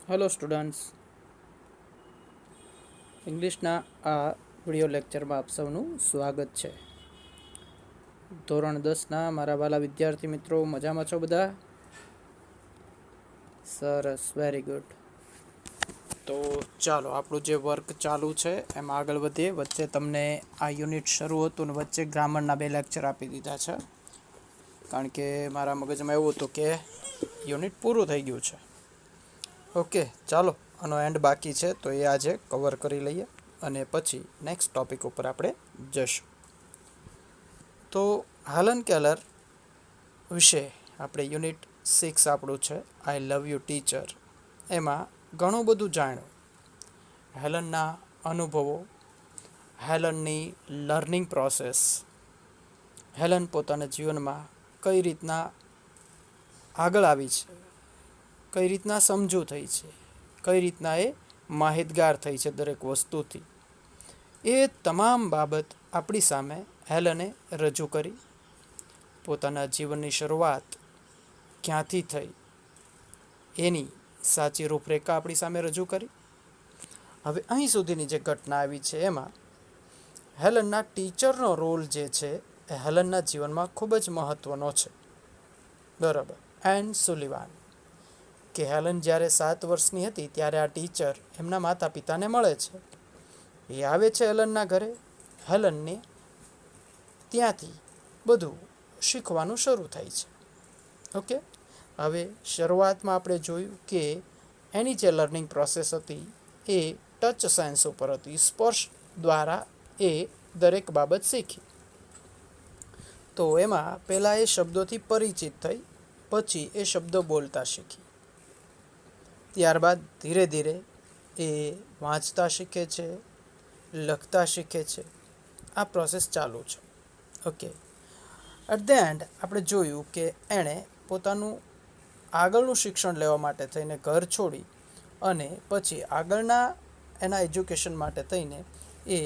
Hello students, ઇંગ્લિશના આ video લેક્ચરમાં આપ સૌનું સ્વાગત છે. ધોરણ 10ના મારા વાલા વિદ્યાર્થી મિત્રો, મજામાં છો બધા? સરસ, વેરી ગુડ. તો ચાલો આપણું જે વર્ક ચાલુ છે એમાં આગળ વધીએ. વચ્ચે તમને આ યુનિટ શરૂ હતું ને વચ્ચે ગ્રામરના 2 લેક્ચર આપી દીધા છે, કારણ કે મારા મગજમાં એવું હતું કે યુનિટ પૂરું થઈ ગયું છે. ઓકે, ચાલો આનો એન્ડ બાકી છે તો એ આજે કવર કરી લઈએ અને પછી નેક્સ્ટ ટોપિક ઉપર આપણે જઈશું. તો હાલન કેલર વિશે આપણે યુનિટ 6 આપણું છે, આઈ લવ યુ ટીચર. એમાં ઘણું બધું જાણ્યું. હેલનના અનુભવો, હેલનની લર્નિંગ પ્રોસેસ, હેલન પોતાના જીવનમાં કઈ રીતના આગળ આવી છે, કઈ રીતના સમજુ થઈ છે, કઈ રીતના એ માહિતગાર થઈ છે દરેક વસ્તુથી. એ તમામ બાબત આપણી સામે હેલને રજૂ કરી. પોતાના જીવનની શરૂઆત ક્યાંથી થઈ એની સાચી રૂપરેખા આપણી સામે રજૂ કરી. હવે અહીં સુધીની જે ઘટના આવી છે એમાં હેલનના ટીચરનો રોલ જે છે એ હેલનના જીવનમાં ખૂબ જ મહત્ત્વનો છે. બરાબર. એન સુલિવાન, કે હેલન જ્યારે 7 વર્ષની હતી ત્યારે આ ટીચર એમના માતા પિતાને મળે છે. એ આવે છે હેલનના ઘરે. હેલનને ત્યાંથી બધું શીખવાનું શરૂ થાય છે. ઓકે, હવે શરૂઆતમાં આપણે જોયું કે એની જે લર્નિંગ પ્રોસેસ હતી એ ટચ સેન્સ ઉપર હતી. સ્પર્શ દ્વારા એ દરેક બાબત શીખી. તો એમાં પહેલાં એ શબ્દોથી પરિચિત થઈ, પછી એ શબ્દો બોલતા શીખી. ત્યારબાદ ધીરે ધીરે એ વાંચતા શીખે છે, લખતા શીખે છે. આ પ્રોસેસ ચાલુ છે. ઓકે, એટ ધ એન્ડ આપણે જોયું કે એણે પોતાનું આગળનું શિક્ષણ લેવા માટે થઈને ઘર છોડી અને પછી આગળના એના એજ્યુકેશન માટે થઈને એ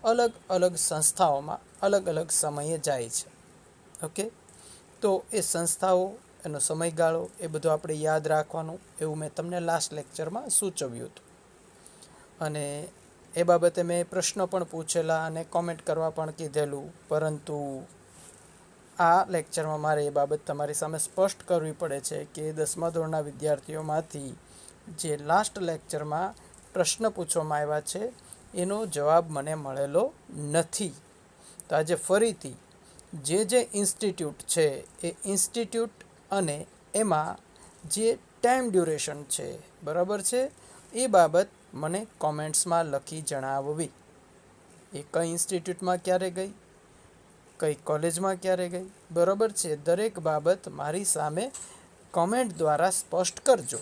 અલગ અલગ સંસ્થાઓમાં અલગ અલગ સમયે જાય છે. ઓકે, તો એ સંસ્થાઓ, એનો સમયગાળો, એ બધું આપણે યાદ રાખવાનું, એવું મેં તમને લાસ્ટ લેક્ચરમાં સૂચવ્યું હતું. અને એ બાબતે મેં પ્રશ્નો પણ પૂછેલા અને કોમેન્ટ કરવા પણ કીધેલું, પરંતુ આ લેક્ચરમાં મારે એ બાબત તમારી સામે સ્પષ્ટ કરવી પડે છે કે 10મા ધોરણના વિદ્યાર્થીઓમાંથી જે લાસ્ટ લેક્ચરમાં પ્રશ્ન પૂછવામાં આવ્યા છે એનો જવાબ મને મળેલો નથી. તો આજે ફરીથી જે ઇન્સ્ટિટ્યૂટ છે એ ઇન્સ્ટિટ્યૂટ અને એમાં જે ટાઈમ ડ્યુરેશન છે, બરાબર છે, એ બાબત મને કોમેન્ટ્સમાં લખી જણાવવી. એ કઈ ઇન્સ્ટિટ્યૂટમાં ક્યારે ગઈ, કઈ કોલેજમાં ક્યારે ગઈ, બરાબર છે, દરેક બાબત મારી સામે કોમેન્ટ દ્વારા સ્પષ્ટ કરજો.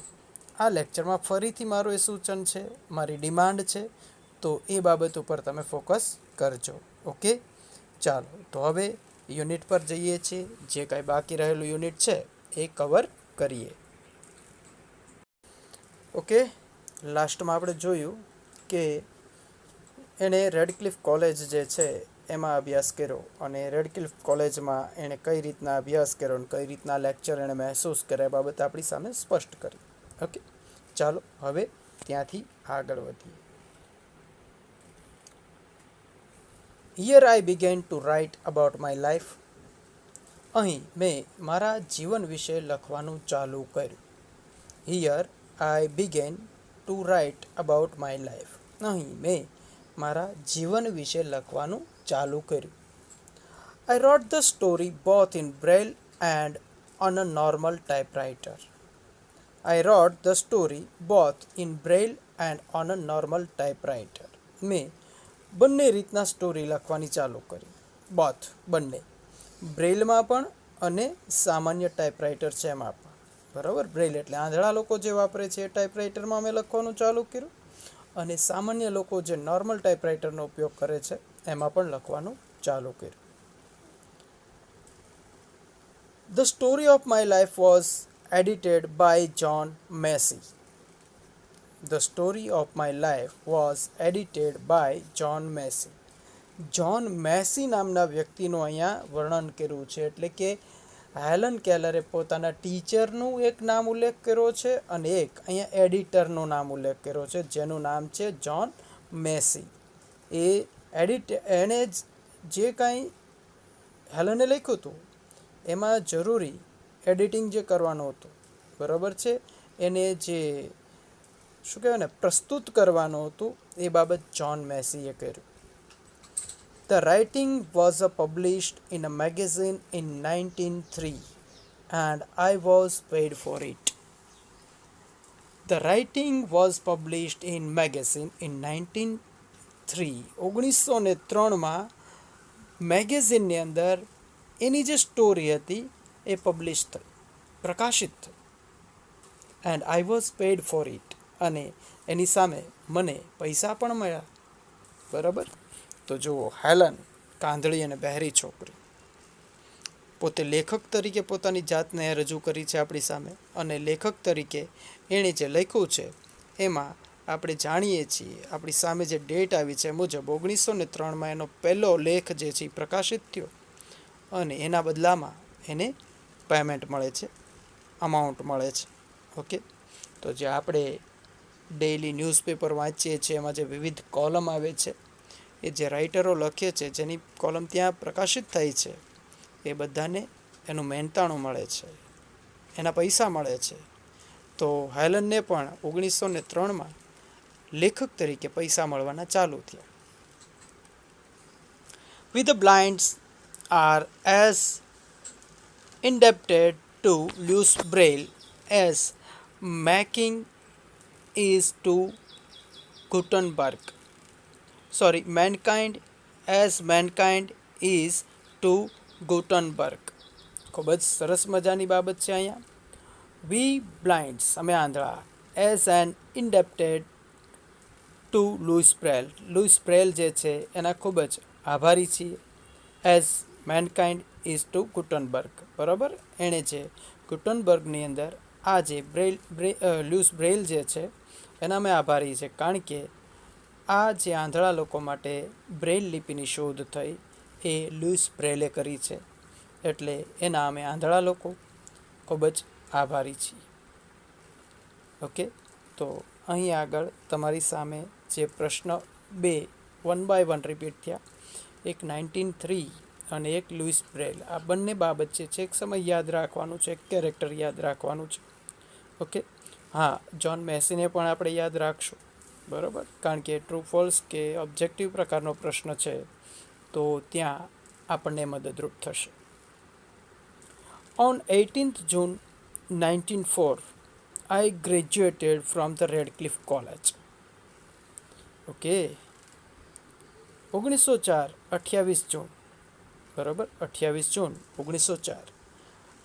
આ લેક્ચરમાં ફરીથી મારું એ સૂચન છે, મારી ડિમાન્ડ છે, તો એ બાબત ઉપર તમે ફોકસ કરજો. ઓકે, ચાલો તો હવે યુનિટ પર જઈએ છીએ. જે કાંઈ બાકી રહેલું યુનિટ છે એ કવર કરીએ. ઓકે, લાસ્ટમાં આપણે જોયું કે એણે રેડક્લિફ કોલેજ જે છે એમાં અભ્યાસ કર્યો અને રેડક્લિફ કોલેજમાં એણે કઈ રીતના અભ્યાસ કર્યો અને કઈ રીતના લેક્ચર એણે મહેસૂસ કર્યા એ બાબત આપણી સામે સ્પષ્ટ કરી. ઓકે, ચાલો હવે ત્યાંથી આગળ વધીએ. Here I begin to write about my life. અહીં મેં મારા જીવન વિશે લખવાનું ચાલુ કર્યું. Here I begin to write about my life. અહીં મેં મારા જીવન વિશે લખવાનું ચાલુ કર્યું. I wrote the story both in Braille and on a normal typewriter. I wrote the story both in Braille and on a normal typewriter. મેં બંને રીતના સ્ટોરી લખવાની ચાલુ કરી. બોથ, બંને, બ્રેલમાં પણ અને સામાન્ય ટાઈપરાઇટર છે એમાં પણ. બરાબર, બ્રેલ એટલે આંધળા લોકો જે વાપરે છે એ ટાઈપરાઇટરમાં મેં લખવાનું ચાલુ કર્યું, અને સામાન્ય લોકો જે નોર્મલ ટાઈપરાઇટરનો ઉપયોગ કરે છે એમાં પણ લખવાનું ચાલુ કર્યું. The story of my life was edited by John Macy. The story of my life was edited by John Macy. John Macy નામના વ્યક્તિનું અહીંયા વર્ણન કર્યું છે, એટલે કે હેલન કેલરે પોતાના ટીચરનું એક નામ ઉલ્લેખ કર્યો છે અને એક અહીંયા એડિટરનું નામ ઉલ્લેખ કર્યો છે, જેનું નામ છે જ્હોન મેસી. એણે જે કાંઈ હેલને લખ્યું હતું એમાં જરૂરી એડિટિંગ જે કરવાનું હતું, બરાબર છે, એને જે શું કહેવાય ને પ્રસ્તુત કરવાનું હતું એ બાબત જ્હોન મેસીએ કર્યું. The writing was published in a magazine in 1903 and I was paid for it. The writing was published in magazine in 1903. 1903માં મેગેઝિનની અંદર એની જે સ્ટોરી હતી એ પબ્લિશ થઈ, પ્રકાશિત થઈ. And I was pad four it, અને એની સામે મને પૈસા પણ મળ્યા. બરાબર. તો જુઓ, હેલન કાંદળી અને બહેરી છોકરી પોતે લેખક તરીકે પોતાની જાતને રજૂ કરી છે આપણી સામે, અને લેખક તરીકે એણે જે લખ્યું છે એમાં આપણે જાણીએ છીએ આપણી સામે જે ડેટ આવી છે મુજબ 1903માં એનો પહેલો લેખ જે છે પ્રકાશિત થયો, અને એના બદલામાં એને પેમેન્ટ મળે છે, અમાઉન્ટ મળે છે. ઓકે. તો જે આપણે ડેઇલી ન્યૂઝપેપર વાંચીએ છીએ એમાં જે વિવિધ કોલમ આવે છે, એ જે રાઇટરો લખે છે, જેની કોલમ ત્યાં પ્રકાશિત થાય છે, એ બધાને એનું મહેનતાણું મળે છે, એના પૈસા મળે છે. તો હેલનને પણ 1903માં લેખક તરીકે પૈસા મળવાના ચાલુ થયા. We the blinds are as indebted to Louis Braille as making is to Gutenberg. Mankind as mankind is to Gutenberg. ખૂબ જ સરસ મજાની બાબત છે અહીંયા. We blinds, અમે આંધળા, as an indebted to Louis Braille. Louis Braille જે છે એના ખૂબ જ આભારી છીએ. as mankind is to Gutenberg. બરાબર. એણે જે ગુટનબર્ગની અંદર આ જે લ્યુઇસ બ્રેઇલ જે છે એના અમે આભારી છે, કારણ કે આ જે આંધળા લોકો માટે બ્રેઇલ લિપિની શોધ થઈ એ લ્યુઇસ બ્રેઇલે કરી છે, એટલે એના અમે આંધળા લોકો ખૂબ જ આભારી છીએ. ઓકે. તો અહીં આગળ તમારી સામે જે પ્રશ્ન બે 1 by 1 રિપીટ થયા, એક 1903 અને એક લ્યુઇસ બ્રેઇલ, આ બંને બાબત છે એક સમય યાદ રાખવાનું છે, એક કેરેક્ટર યાદ રાખવાનું છે. ઓકે. હા, જ્હોન મેસીને પણ આપણે યાદ રાખશું. બરાબર. કારણ કે ટ્રુ ફોલ્સ કે ઓબ્જેક્ટિવ પ્રકારનો પ્રશ્ન છે, તો ત્યાં આપણને મદદરૂપ થશે. On 18th June 1904, I graduated from the Radcliffe College. Okay. 1904, 28 જૂન. બરાબર. 28 જૂન 1904.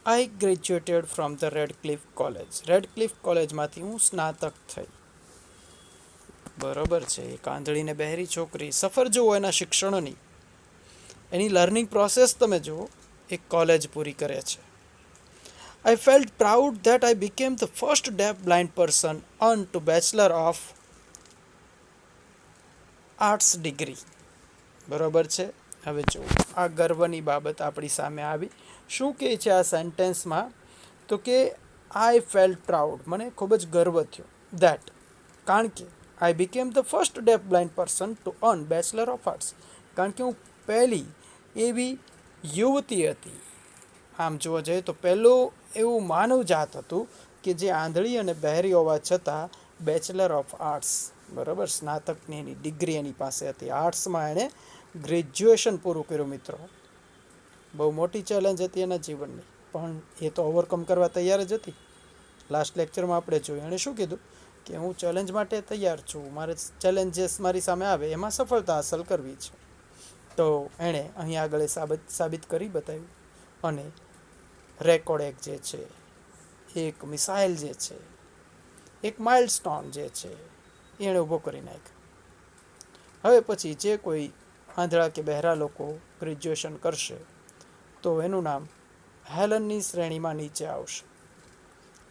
I graduated from the Radcliffe College. Radcliffe કોલેજમાંથી હું સ્નાતક થઈ. બરાબર છે. એક આંધળીને બહેરી છોકરી, સફર જુઓ એના શિક્ષણોની, એની લર્નિંગ પ્રોસેસ તમે જુઓ, એક કોલેજ પૂરી કરે છે. I felt proud that I became the first deaf blind person earned to Bachelor of Arts degree. બરાબર છે. હવે જુઓ, આ ગર્વની બાબત આપણી સામે આવી. શું કહે છે આ સેન્ટેન્સમાં? તો કે આઈ ફેલ્ટ પ્રાઉડ, મને ખૂબ જ ગર્વ થયો, દેટ, કારણ કે I became the first deaf blind person to earn bachelor of arts, કારણ કે હું પહેલી એવી યુવતી હતી, આમ જોવા જઈએ તો પહેલું એવું માનવજાત હતું કે જે આંધળી અને બહેરી હોવા છતાં બેચલર ઓફ આર્ટ્સ, બરાબર, સ્નાતકની એની ડિગ્રી એની પાસે હતી. આર્ટ્સમાં એણે ગ્રેજ્યુએશન પૂરું કર્યું. મિત્રો, બહુ મોટી ચેલેન્જ હતી એના જીવનની, પણ એ તો ઓવરકમ કરવા તૈયાર જ હતી. લાસ્ટ લેક્ચરમાં આપણે જોયું, એણે શું કીધું કે હું ચેલેન્જ માટે તૈયાર છું, મારે ચેલેન્જીસ મારી સામે આવે એમાં સફળતા હાંસલ કરવી છે. તો એણે અહીં આગળ સાબિત કરી બતાવ્યું, અને રેકોર્ડ એક જે છે, એક મિસાઇલ જે છે, એક માઇલસ્ટોન જે છે, એણે ઊભો કરી નાખ્યો. હવે પછી જે કોઈ આંધળા કે બહેરા લોકો ગ્રેજ્યુએશન કરશે તો એનું નામ હેલનની શ્રેણીમાં નીચે આવશે.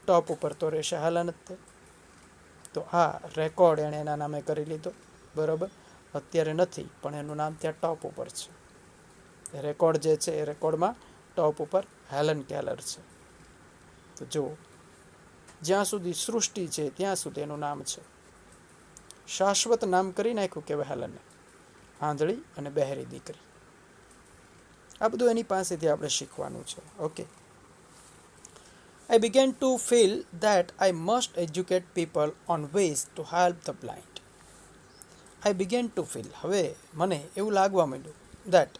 ટોપ ઉપર તો રહેશે હેલન જ તે. તો આ રેકોર્ડ એણે એના નામે કરી લીધો. બરાબર. અત્યારે નથી, પણ એનું નામ ત્યાં ટોપ ઉપર છે. રેકોર્ડ જે છે એ રેકોર્ડમાં ટોપ ઉપર હેલન કેલર છે. તો જો જ્યાં સુધી સૃષ્ટિ છે ત્યાં સુધી એનું નામ છે. શાશ્વત નામ કરી નાખ્યું કે હેલને, આંધળી અને બહેરી દીકરી. આ બધું એની પાસેથી આપણે શીખવાનું છે. Okay. I began to feel that I must educate people on ways to help the blind. I began to feel, હવે મને એવું લાગવા માંડ્યું, that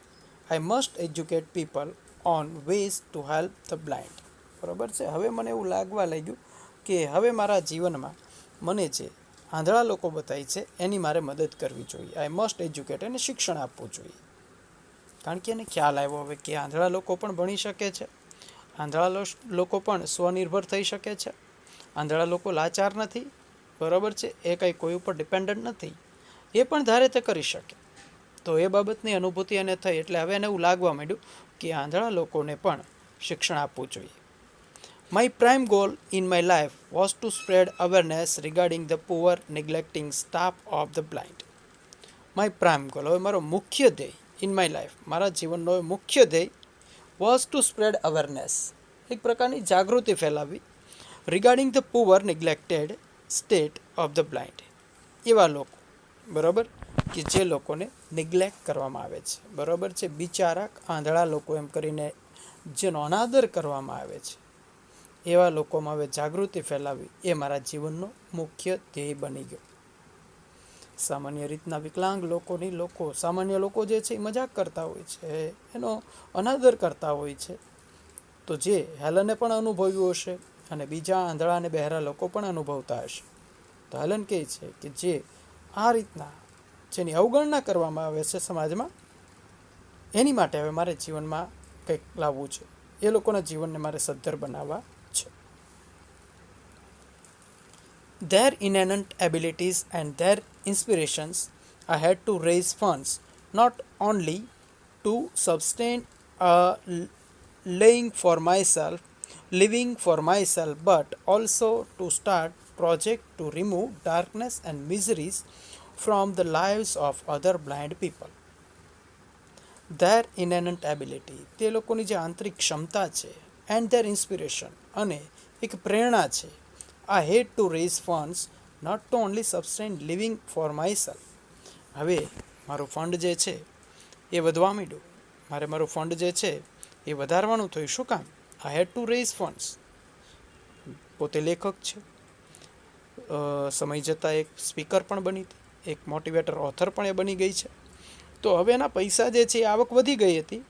I must educate people on ways to help the blind. બરાબર છે. હવે મને એવું લાગવા લાગ્યું કે હવે મારા જીવનમાં મને જે આંધળા લોકો બતાય છે એની મારે મદદ કરવી જોઈએ. આઈ મસ્ટ એજ્યુકેટ, એને શિક્ષણ આપવું જોઈએ. કારણ કે એને ખ્યાલ આવ્યો હવે કે આંધળા લોકો પણ ભણી શકે છે, આંધળા લોકો પણ સ્વનિર્ભર થઈ શકે છે, આંધળા લોકો લાચાર નથી. બરાબર છે. એ કંઈ કોઈ ઉપર ડિપેન્ડન્ટ નથી, એ પણ ધારે તે કરી શકે. તો એ બાબતની અનુભૂતિ એને થઈ. એટલે હવે એને એવું લાગવા માંડ્યું કે આંધળા લોકોને પણ શિક્ષણ આપવું જોઈએ. My prime goal in my life was to spread awareness regarding the poor, neglecting staff of the blind. My prime goal, હવે મારો મુખ્ય ધ્યેય ઇન માય લાઈફ, મારા જીવનનો મુખ્ય ધ્યેય was to spread awareness, એક પ્રકારની જાગૃતિ ફેલાવી, regarding the poor નેગ્લેક્ટેડ state of the blind, એવા લોકો, બરાબર, કે જે લોકોને નેગ્લેક્ટ કરવામાં આવે છે. બરાબર છે. બિચારા આંધળા લોકો એમ કરીને જેનો અનાદર કરવામાં આવે છે, એવા લોકોમાં હવે જાગૃતિ ફેલાવી, એ મારા જીવનનો મુખ્ય ધ્યેય બની ગયો. સામાન્ય રીતના વિકલાંગ લોકોની સામાન્ય લોકો જે છે એ મજાક કરતા હોય છે, એનો અનાદર કરતા હોય છે. તો જે હેલને પણ અનુભવ્યું હશે અને બીજા આંધળા અને બહેરા લોકો પણ અનુભવતા હશે. તો હેલન કહે છે કે જે આ રીતના જેની અવગણના કરવામાં આવે છે સમાજમાં, એની માટે હવે મારે જીવનમાં કંઈક લાવવું છે. એ લોકોના જીવનને મારે સદ્ધર બનાવવા છે. Their innate abilities and their inspirations, I had to raise funds not only to sustain a living for myself, but also to start project to remove darkness and miseries from the lives of other blind people. Their innate ability, તે લોકોની જે આંતરિક ક્ષમતા છે, and their inspiration, અને એક પ્રેરણા છે. I had to raise funds not to only sustain living for myself. હવે મારું ફંડ જે છે એ વધવા માંડ્યું. મારું ફંડ જે છે એ વધારવાનું થયું. શું કામ? I had to raise funds. પોતે લેખક છે, સમય જતાં એક સ્પીકર પણ બની હતી, એક મોટિવેટર ઓથર પણ એ બની ગઈ છે. તો હવે એના પૈસા જે છે એ આવક વધી ગઈ હતી.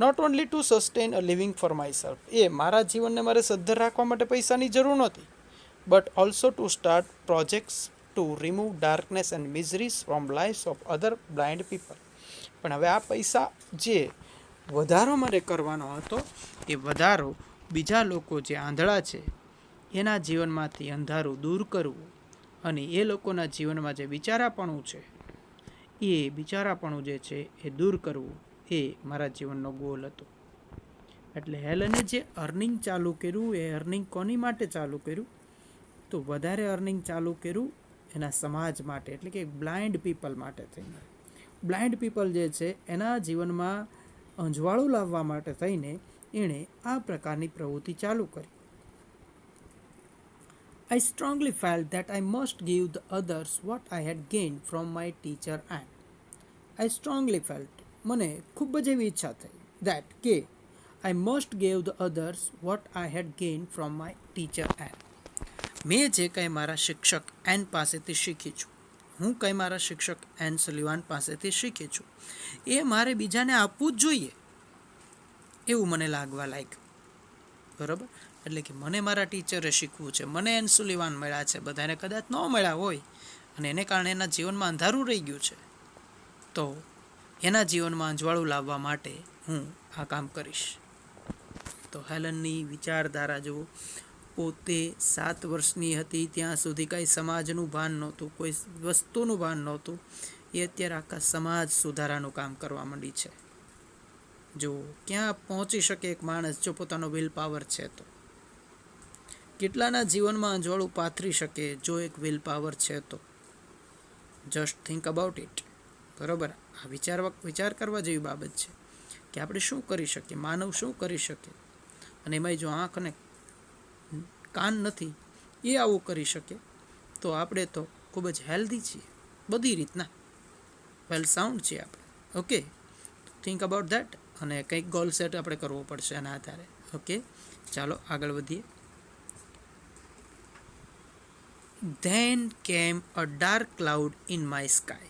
Not only to sustain a living for myself, એ મારા જીવનને મારે સદ્ધર રાખવા માટે પૈસાની જરૂર નહોતી, but also to start projects to remove darkness and miseries from lifes of other blind people. પણ હવે આ પૈસા જે વધારો મારે કરવાનો હતો, એ વધારો બીજા લોકો જે આંધળા છે એના જીવનમાંથી અંધારું દૂર કરવું, અને એ લોકોના જીવનમાં જે બિચારાપણું છે એ બિચારાપણું જે છે એ દૂર કરવું, એ મારા જીવનનો ગોલ હતો. એટલે હેલને જે અર્નિંગ ચાલુ કર્યું, એ અર્નિંગ કોની માટે ચાલુ કર્યું? તો વધારે અર્નિંગ ચાલુ કર્યું એના સમાજ માટે, એટલે કે બ્લાઇન્ડ પીપલ માટે થઈને. બ્લાઇન્ડ પીપલ જે છે એના જીવનમાં અંજવાળું લાવવા માટે થઈને એણે આ પ્રકારની પ્રવૃત્તિ ચાલુ કરી. I strongly felt that I must give the others what I had gained from my teacher and I strongly felt, મને ખૂબ જ એવી ઈચ્છા થઈ, that કે I must give the others what I had gained from my teacher and, મેં જે કંઈ મારા શિક્ષક એન પાસેથી શીખી છું, હું કંઈ મારા શિક્ષક એન સુલિવાન પાસેથી શીખી છું, એ મારે બીજાને આપવું જ જોઈએ, એવું મને લાગવા લાગ્યું. બરાબર. એટલે કે મને મારા ટીચરે શીખવું છે, મને એન સુલિવાન મળ્યા છે, બધાને કદાચ ન મળ્યા હોય અને એને કારણે એના જીવનમાં અંધારું રહી ગયું છે, તો એના જીવનમાં અંજવાળું લાવવા માટે હું આ કામ કરીશ. તો હેલનની વિચારધારા જુઓ, પોતે 7 વર્ષની હતી ત્યાં સુધી કાંઈ સમાજનું ભાન નહોતું, કોઈ વસ્તુનું ભાન નહોતું, એ અત્યારે આખા સમાજ સુધારાનું કામ કરવા માંડી છે. જો ક્યાં પહોંચી શકે એક માણસ જો પોતાનો વિલ પાવર છે તો, કેટલાના જીવનમાં અંજવાળું પાથરી શકે જો એક વિલ પાવર છે તો. Just think about it. બરાબર. આ વિચાર કરવા જેવી બાબત છે. કે આપણે શું કરી શકીએ, માનવ શું કરી શકે. અને એમાંય જો આંખ અને કાન નથી એ આવું કરી શકે તો આપણે તો ખૂબ જ હેલ્ધી છીએ બધી રીતના, વેલ સાઉન્ડ છીએ આપણે. Okay, think about that. અને કંઈક ગોલ સેટ આપણે કરવો પડશે એના આધારે. ઓકે, ચાલો આગળ વધીએ. Then came a dark cloud in my sky.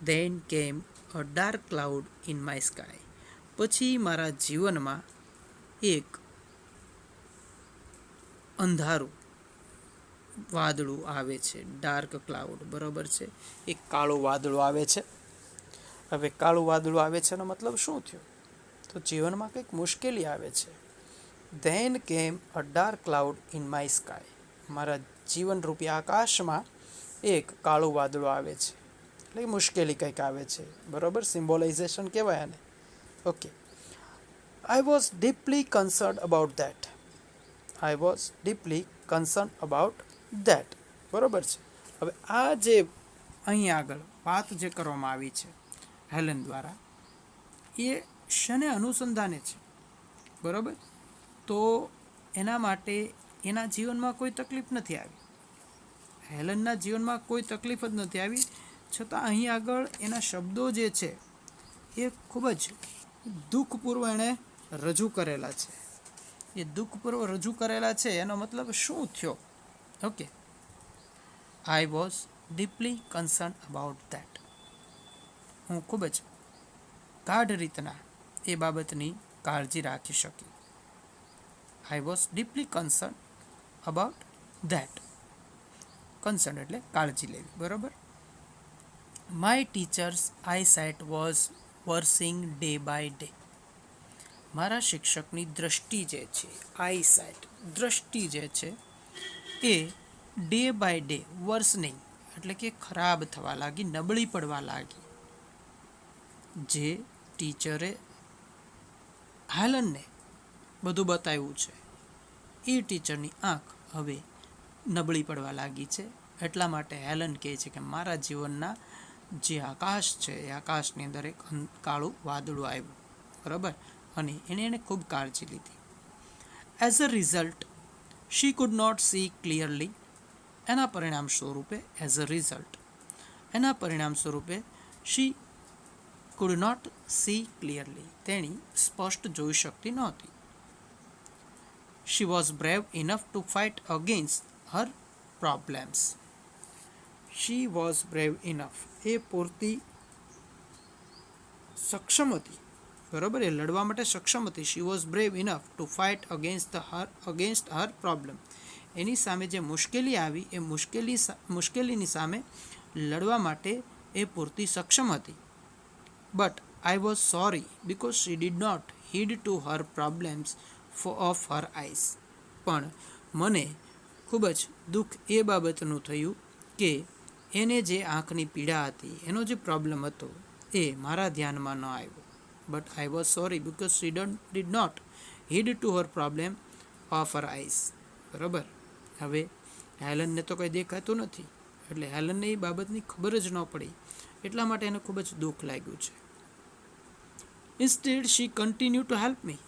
Then came a dark cloud in my sky. પછી મારા જીવનમાં એક અંધારું વાદળું આવે છે. ડાર્ક ક્લાઉડ, બરાબર છે, એક કાળું વાદળું આવે છે. હવે કાળું વાદળું આવે છે એનો મતલબ શું થયો? તો જીવનમાં કંઈક મુશ્કેલી આવે છે. ધેન કેમ a dark cloud in my sky. મારા જીવનરૂપી આકાશમાં એક કાળું વાદળું આવે છે, એટલે મુશ્કેલી કંઈક આવે છે. બરાબર, સિમ્બોલાઇઝેશન કહેવાય આને. Okay, I was deeply concern about that. I was deeply concern about that. બરાબર છે. હવે આ જે અહીં આગળ વાત જે કરવામાં આવી છે હેલન દ્વારા, એ શને અનુસંધાને છે, બરાબર? તો એના માટે એના જીવનમાં કોઈ તકલીફ નથી આવી, હેલનના જીવનમાં કોઈ તકલીફ જ નથી આવી, છતાં અહીં આગળ એના શબ્દો જે છે એ ખૂબ જ દુઃખપૂર્વ એણે રજૂ કરેલા છે. એ દુઃખપૂર્વ રજૂ કરેલા છે એનો મતલબ શું થયો? Okay, I was deeply concern about that. હું ખૂબ જ ગાઢ રીતના એ બાબતની કાળજી રાખી શકી. I was deeply concern about that. Concern એટલે કાળજી લેવી, બરાબર. My teacher's eyesight was worsening day by day. મારા શિક્ષકની દ્રષ્ટિ જે છે, આઈસાઇટ દ્રષ્ટિ જે છે, એ ડે બાય ડે વર્સનિંગ એટલે કે ખરાબ થવા લાગી, નબળી પડવા લાગી. જે ટીચરે હેલનને બધું બતાવ્યું છે એ ટીચરની આંખ હવે નબળી પડવા લાગી છે. એટલા માટે હેલન કહે છે કે મારા જીવનના જે આકાશ છે એ આકાશની અંદર એક કાળું વાદળું આવ્યું, બરાબર, અને એણે ખૂબ કાળજી લીધી. As a result she could not see clearly. એના પરિણામ સ્વરૂપે, એઝ અ રિઝલ્ટ, એના પરિણામ સ્વરૂપે she could not see clearly, તેણી સ્પષ્ટ જોઈ શકતી નહોતી. She was brave enough to fight against her problems. She was brave enough. એ પૂરતી સક્ષમ હતી, બરાબર, એ લડવા માટે સક્ષમ હતી. She was brave enough to fight against her problem. એની સામે જે મુશ્કેલી આવી એ મુશ્કેલીની સામે લડવા માટે એ પૂરતી સક્ષમ હતી. But I was sorry because she did not heed to her problems of her eyes. પણ મને ખૂબ જ દુઃખ એ બાબતનું થયું કે એને જે આંખની પીડા હતી, એનો જે પ્રોબ્લેમ હતો એ મારા ધ્યાનમાં ન આવ્યો. But I was sorry because she did not heed to her problem of her eyes. બરાબર. હવે હેલનને તો કંઈ દેખાતું નથી, એટલે હેલનને એ બાબતની ખબર જ ન પડી, એટલા માટે એને ખૂબ જ દુઃખ લાગ્યું છે. Instead she continue to help me.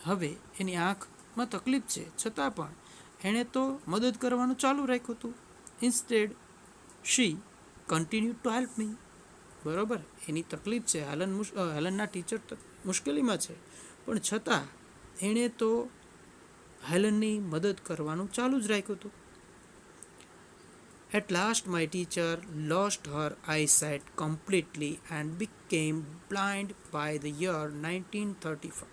હવે એની આંખમાં તકલીફ છે છતાં પણ એણે તો મદદ કરવાનું ચાલુ રાખ્યું હતું. Instead she continue to help me. બરાબર, એની તકલીફ છે, હેલનના ટીચર મુશ્કેલીમાં છે, પણ છતાં એણે તો હેલનની મદદ કરવાનું ચાલુ જ રાખ્યું હતું. At last my teacher lost her eyesight completely and became blind by the year 1935.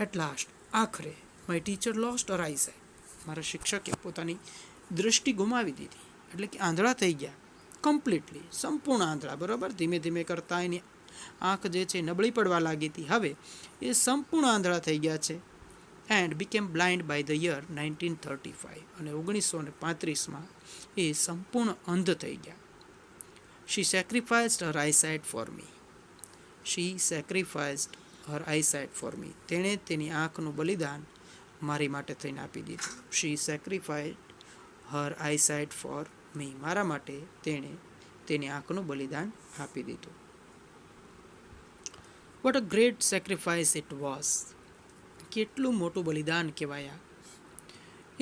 At last, આખરે my teacher lost her eyesight. મારા શિક્ષકે પોતાની દૃષ્ટિ ગુમાવી દીધી, એટલે કે આંધળા થઈ ગયા. કમ્પ્લીટલી, સંપૂર્ણ આંધળા, બરાબર. ધીમે ધીમે કરતાં એની આંખ જે છે નબળી પડવા લાગી હતી, હવે એ સંપૂર્ણ આંધળા થઈ ગયા છે. And became blind by the year 1935. અને 1935માં એ સંપૂર્ણ અંધ થઈ ગયા. She sacrificed her eyesight for me. She sacrificed her eyesight for me. તેણે તેની આંખનું બલિદાન મારી માટે થઈને આપી દીધું. She sacrificed her eyesight for me. મારા માટે તેણે તેની આંખનું બલિદાન આપી દીધું. What a great sacrifice it was. કેટલું મોટું બલિદાન કહેવાય આ.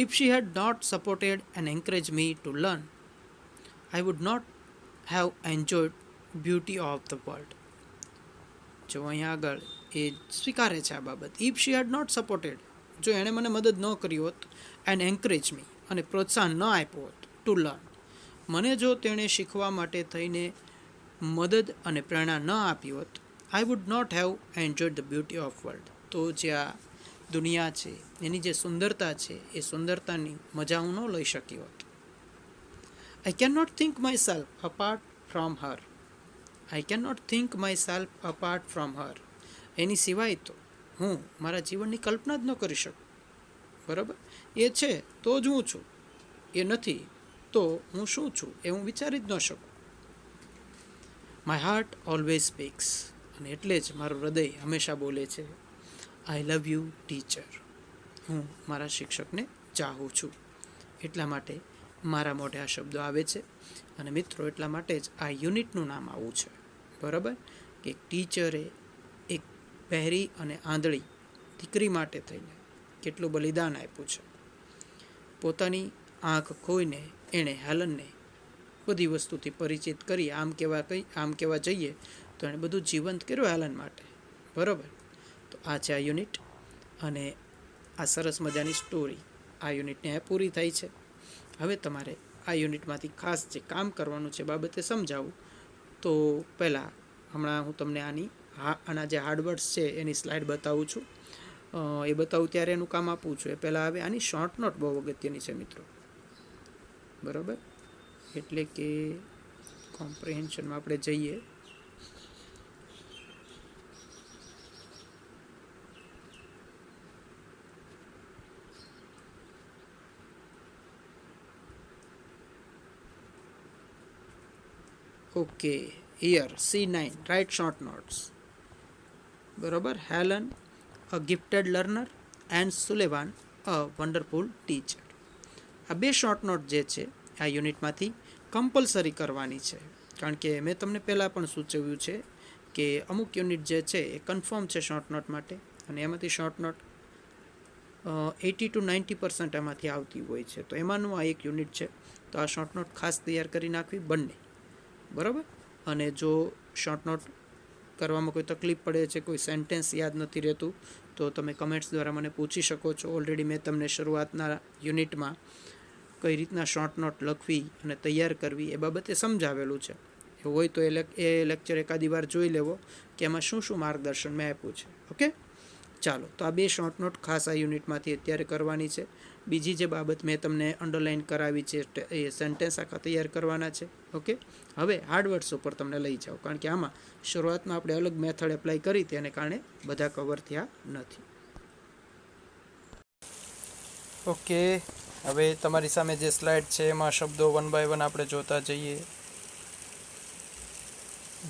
If she had not supported and anchorage me to learn, I would not have enjoyed beauty of the world. જો અહીંયા આગળ એ સ્વીકારે છે આ બાબત. If she had not supported, જો એણે મને મદદ ન કરી હોત, એન્ડ એન્કરેજ મી, અને પ્રોત્સાહન ન આપ્યું હોત, ટુ લર્ન, મને જો તેણે શીખવા માટે થઈને મદદ અને પ્રેરણા ન આપી હોત, I would not have enjoyed the beauty of world, તો જે આ દુનિયા છે એની જે સુંદરતા છે એ સુંદરતાની મજા હું ન લઈ શકી હોત. I can not think myself apart from her. I can not think myself apart from her. એની સિવાય તો હું મારા જીવનની કલ્પના જ ન કરી શકું. બરાબર? એ છે તો જ હું છું, એ નથી તો હું શું છું એ હું વિચારી જ ન શકું. માય હાર્ટ ઓલવેઝ સ્પીક્સ, અને એટલે જ મારું હૃદય હંમેશા બોલે છે, આઈ લવ યુ ટીચર. હું મારા શિક્ષકને ચાહું છું. એટલા માટે મારા મોઢે આ શબ્દો આવે છે. અને મિત્રો, એટલા માટે જ આ યુનિટનું નામ આવું છે. બરાબર? કે ટીચરે એક બહેરી અને આંધળી દીકરી માટે થઈને કેટલું બલિદાન આપ્યું છે. પોતાની આંખ ખોઈને એણે હેલનને બધી વસ્તુથી પરિચિત કરી. આમ કહેવા જઈએ તો એણે બધું જીવંત કર્યું હેલન માટે. બરાબર? તો આ છે આ યુનિટ, અને આ સરસ મજાની સ્ટોરી આ યુનિટને પૂરી થાય છે. હવે તમારે આ યુનિટમાંથી ખાસ જે કામ કરવાનું છે બાબતે સમજાવું તો પહેલાં હમણાં હું તમને આના જે હાર્ડવર્ડ્સ છે એની સ્લાઇડ બતાવું છું. એ બતાવું ત્યારે એનું કામ આપું છું. એ પહેલાં હવે આની શોર્ટ નોટ બહુ અગત્યની છે મિત્રો. બરાબર? એટલે કે કોમ્પ્રિહેન્શનમાં આપણે જઈએ. Okay, here C9, write short notes. બરાબર? Helen a gifted learner and Sullivan a wonderful teacher. આ બે શોર્ટ નોટ જે છે આ યુનિટમાંથી કમ્પલસરી કરવાની છે. કારણ કે મેં તમને પહેલાં પણ સૂચવ્યું છે કે અમુક યુનિટ જે છે એ કન્ફર્મ છે શોર્ટ નોટ માટે, અને એમાંથી શોર્ટ નોટ 80 to 90% એમાંથી આવતી હોય છે. તો એમાંનું આ એક યુનિટ છે. તો આ શોર્ટ નોટ ખાસ તૈયાર કરી નાખવી બંને. બરાબર? અને જો શોર્ટ નોટ કરવામાં કોઈ તકલીફ પડે છે, કોઈ સેન્ટેન્સ યાદ નથી રહેતું, તો તમે કમેન્ટ્સ દ્વારા મને પૂછી શકો છો. ઓલરેડી મેં તમને શરૂઆતના યુનિટમાં કઈ રીતના શોર્ટ નોટ લખવી અને તૈયાર કરવી એ બાબતે સમજાવેલું છે. એવું હોય તો એ લેક્ચર એકાદી વાર જોઈ લેવો કે એમાં શું શું માર્ગદર્શન મેં આપ્યું છે. ઓકે, ચાલો. તો આ બે શોર્ટ નોટ ખાસ આ યુનિટમાંથી અત્યારે કરવાની છે. બીજી જે બાબત મેં તમને અંડરલાઇન કરાવી છે એ સેન્ટેન્સ આખા તૈયાર કરવાના છે. ઓકે, હવે હાર્ડવર્ડ્સ ઉપર તમને લઈ જાઓ, કારણ કે આમાં શરૂઆતમાં આપણે અલગ મેથડ એપ્લાય કરી તેને કારણે બધા કવર થયા નથી. ઓકે, હવે તમારી સામે જે સ્લાઇડ છે એમાં શબ્દો વન બાય વન આપણે જોતા જઈએ.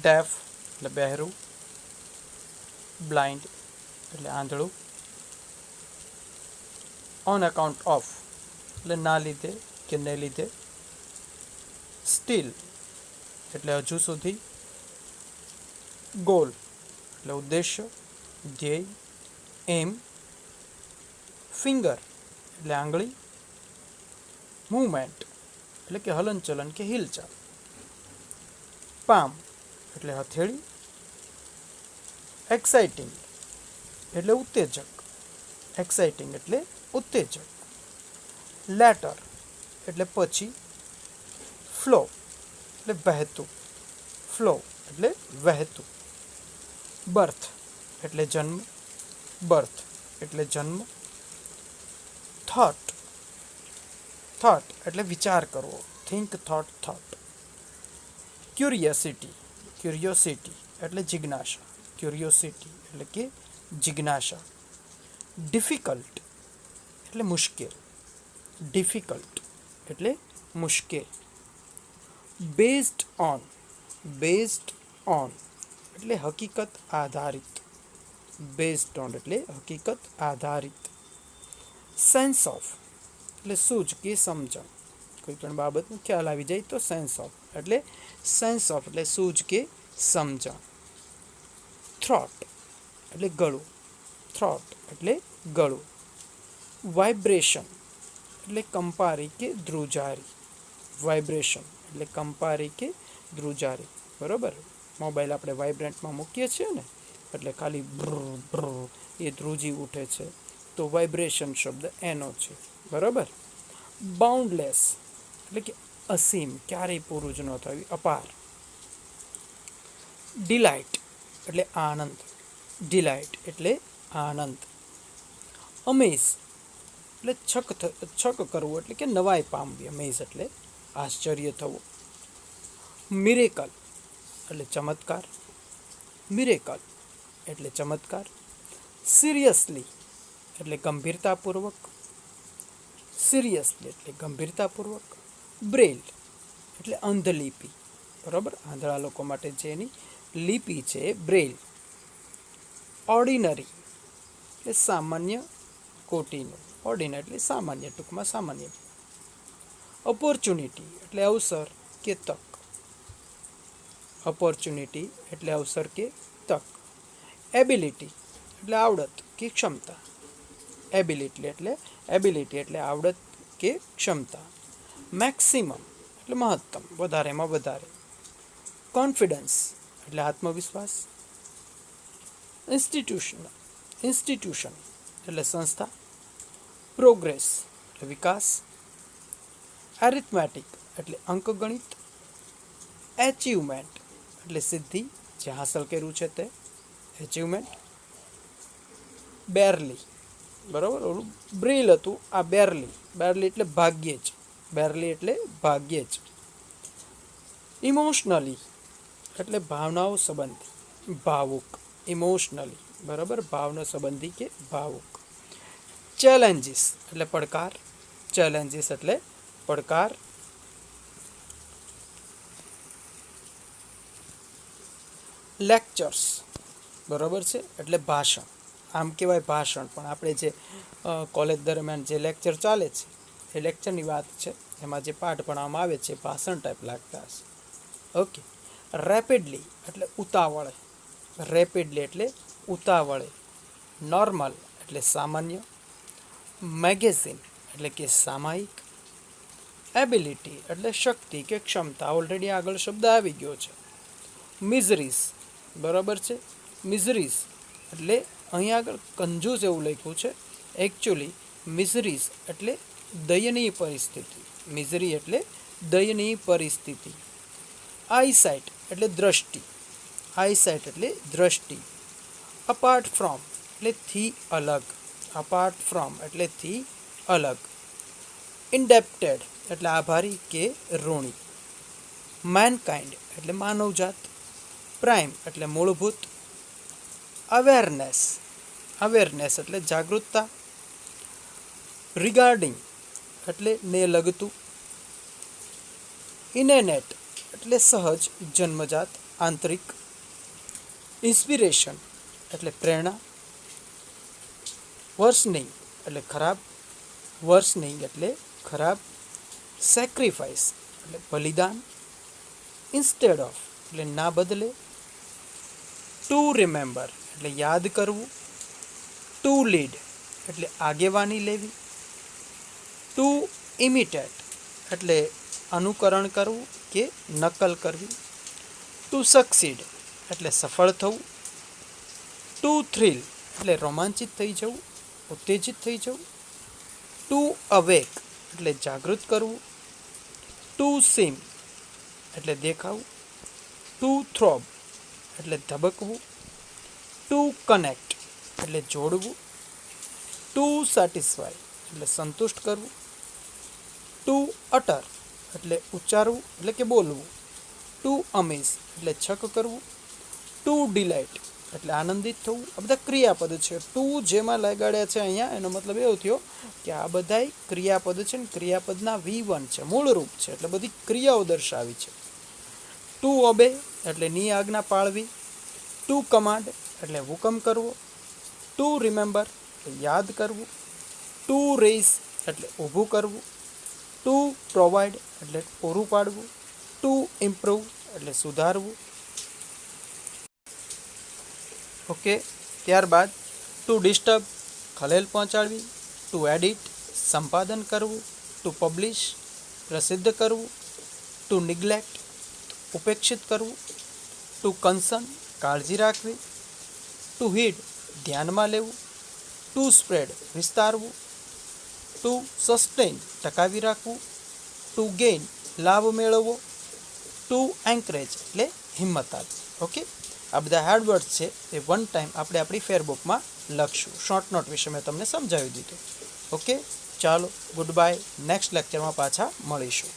ડેફ એટલે બહેરું, બ્લાઇન્ડ એટલે આંધળું, ઓન અકાઉન્ટ ઓફ એટલે ના લીધે કે ને લીધે, સ્ટીલ એટલે હજુ સુધી, ગોલ એટલે ઉદ્દેશ્ય, ધ્યેય, એમ, ફિંગર એટલે આંગળી, મૂવમેન્ટ એટલે કે હલનચલન કે હિલચાલ, પામ એટલે હથેળી, એક્સાઇટિંગ એટલે ઉત્તેજક, એક્સાઇટિંગ એટલે ઉત્તેજક, લેટર એટલે પછી, ફ્લો એટલે વહેતું, ફ્લો એટલે વહેતું, બર્થ એટલે જન્મ, બર્થ એટલે જન્મ, થોટ, થોટ એટલે વિચાર કરવો, think, thought, thought, curiosity, curiosity એટલે જિજ્ઞાસા, ક્યુરિયોસિટી એટલે કે જિજ્ઞાસા, ડિફિકલ્ટ એટલે મુશ્કેલ, ડિફિકલ્ટ એટલે મુશ્કેલ, બેઝડ ઓન, બેઝડ ઓન એટલે હકીકત આધારિત, બેઝડ ઓન એટલે હકીકત આધારિત, સેન્સ ઓફ એટલે સૂઝ કે સમજણ, કોઈ પણ બાબતનો ખ્યાલ આવી જાય તો સેન્સ ઓફ એટલે સૂઝ કે સમજણ, થ્રોટ એટલે ગળું, થ્રોટ એટલે ગળું, વાઇબ્રેશન એટલે કંપારી કે ધ્રુજારી, વાઇબ્રેશન એટલે કંપારી કે ધ્રુજારી, બરાબર. મોબાઈલ આપણે વાઇબ્રન્ટમાં મૂકીએ છીએ ને, એટલે ખાલી બ્ર એ ધ્રુજી ઉઠે છે, તો વાઇબ્રેશન શબ્દ એનો છે, બરાબર. બાઉન્ડલેસ એટલે કે અસીમ, ક્યારેય પૂરું જ ન થયું, અપાર. ડિલાઇટ એટલે આનંદ, ડિલાઇટ એટલે આનંદ. અમેઝ એટલે છક કરવું એટલે કે નવાઈ પામવી, અમેઝ એટલે આશ્ચર્ય થવું. મિરેકલ એટલે ચમત્કાર, મિરેકલ એટલે ચમત્કાર. સિરિયસલી એટલે ગંભીરતાપૂર્વક, સિરિયસલી એટલે ગંભીરતાપૂર્વક. બ્રેલ એટલે અંધલિપિ, બરાબર, આંધળા લોકો માટે જે એની લિપિ છે બ્રેલ. ઓર્ડિનરી એટલે સામાન્ય કોટીનું, ઓર્ડિનરી એટલે સામાન્ય, ટૂંકમાં સામાન્ય. ઓપોર્ચ્યુનિટી એટલે અવસર કે તક, ઓપોર્ચ્યુનિટી એટલે અવસર કે તક. એબિલિટી એટલે આવડત કે ક્ષમતા, એબિલિટી એટલે આવડત કે ક્ષમતા. મેક્સિમમ એટલે મહત્તમ, વધારેમાં વધારે. કોન્ફિડન્સ એટલે આત્મવિશ્વાસ. ઇન્સ્ટિટ્યુશન એટલે સંસ્થા. પ્રોગ્રેસ એટલે વિકાસ. એરિથમેટિક એટલે અંકગણિત. એચિવમેન્ટ એટલે સિદ્ધિ, જે હાંસલ કર્યું છે તે, એચિવમેન્ટ. બેરલી, બરાબર, ઓલું બ્રેલ હતું, આ બેરલી, બેરલી એટલે ભાગ્યે જ, બેરલી એટલે ભાગ્યે જ. ઇમોશનલી એટલે ભાવનાઓ સંબંધી, ભાવુક, ઇમોશનલી, બરાબર, ભાવના સંબંધી કે ભાવુક. ચેલેન્જીસ એટલે પડકાર, ચેલેન્જીસ એટલે પડકાર. લેક્ચર્સ, બરાબર છે, એટલે ભાષણ, આમ કહેવાય ભાષણ, પણ આપણે જે કોલેજ દરમિયાન જે લેક્ચર ચાલે છે એ લેક્ચરની વાત છે, એમાં જે પાઠ ભણવામાં આવે છે ભાષણ ટાઈપ લાગતા હશે. ઓકે. રેપિડલી એટલે ઉતાવળે, રેપિડલી એટલે ઉતાવળે. નોર્મલ એટલે સામાન્ય. મેગેઝિન એટલે કે સામાયિક. એબિલિટી એટલે શક્તિ કે ક્ષમતા, ઓલરેડી આગળ શબ્દ આવી ગયો છે. મિઝરીઝ, બરાબર છે, મિઝરીઝ એટલે અહીંયા આગળ કંજૂસ એવું લખ્યું છે, એકચ્યુઅલી મિઝરીઝ એટલે દયનીય પરિસ્થિતિ, મિઝરી એટલે દયનીય પરિસ્થિતિ. આઈસાઇટ એટલે દ્રષ્ટિ, આઈસાઇટ એટલે દ્રષ્ટિ. અપાર્ટ ફ્રોમ એટલે થી અલગ, અપાર્ટ ફ્રોમ એટલે થી અલગ. ઇન્ડેપ્ટેડ એટલે આભારી કે ઋણી. મેનકાઇન્ડ એટલે માનવજાત. પ્રાઇમ એટલે મૂળભૂત. અવેરનેસ, અવેરનેસ એટલે જાગૃતતા. રિગાર્ડિંગ એટલે ને લગતું. ઇનેનેટ એટલે સહજ, જન્મજાત, આંતરિક. ઇન્સ્પિરેશન એટલે પ્રેરણા. વર્સનિંગ એટલે ખરાબ, વર્સનિંગ એટલે ખરાબ. સેક્રિફાઈસ એટલે બલિદાન. ઇન્સ્ટેડ ઓફ એટલે ના બદલે. ટુ રિમેમ્બર એટલે યાદ કરવું. ટુ લીડ એટલે આગેવાની લેવી. ટુ ઇમિટેટ એટલે અનુકરણ કરવું કે નકલ કરવી. ટુ સક્સીડ એટલે સફળ થવું. ટુ થ્રિલ એટલે રોમાંચિત થઈ જવું, ઉત્તેજિત થઈ જવું. ટુ અવેક એટલે જાગૃત કરવું. ટુ સીમ એટલે દેખાવું. ટુ થ્રોબ એટલે ધબકવું. ટુ કનેક્ટ એટલે જોડવું. ટુ સેટિસ્ફાય એટલે સંતુષ્ટ કરવું. ટુ અટર એટલે ઉચ્ચારવું એટલે કે બોલવું. ટુ અમેઝ એટલે છક કરવું. ટુ ડિલાઇટ એટલે આનંદિત થવું. આ બધા ક્રિયાપદ છે. ટુ જેમાં લગાડ્યા છે અહીંયા, એનો મતલબ એવો થયો કે આ બધા ક્રિયાપદ છે ને ક્રિયાપદના V1 છે, મૂળ રૂપ છે, એટલે બધી ક્રિયાઓ દર્શાવી છે. ટુ ઓબે એટલે ની આજ્ઞા પાળવી. ટુ કમાન્ડ એટલે હુકમ કરવો. ટુ રિમેમ્બર એટલે યાદ કરવું. ટુ રેઇઝ એટલે ઊભું કરવું. ટુ પ્રોવાઈડ એટલે પૂરું પાડવું. ટુ ઇમ્પ્રૂવ એટલે સુધારવું. ઓકે, ત્યારબાદ ટુ ડિસ્ટર્બ ખલેલ પહોંચાડવી, ટુ એડિટ સંપાદન કરવું, ટુ પબ્લિશ પ્રસિદ્ધ કરવું, ટુ નિગ્લેક્ટ ઉપેક્ષિત કરવું, ટુ કન્સર્ન કાળજી રાખવી, ટુ હીડ ધ્યાનમાં લેવું, ટુ સ્પ્રેડ વિસ્તારવું, ટુ સસ્ટેન ટકાવી રાખવું, ટુ ગેઇન લાભ મેળવવો, ટુ એન્કરેજ એટલે હિંમત આપવી. ઓકે, આ બધા હાર્ડવર્ડ્સ છે એ વન ટાઈમ આપણે આપણી ફેરબુકમાં લખશું. શોર્ટ નોટ વિશે મેં તમને સમજાવી દીધું. ઓકે, ચાલો ગુડ બાય. નેક્સ્ટ લેક્ચરમાં પાછા મળીશું.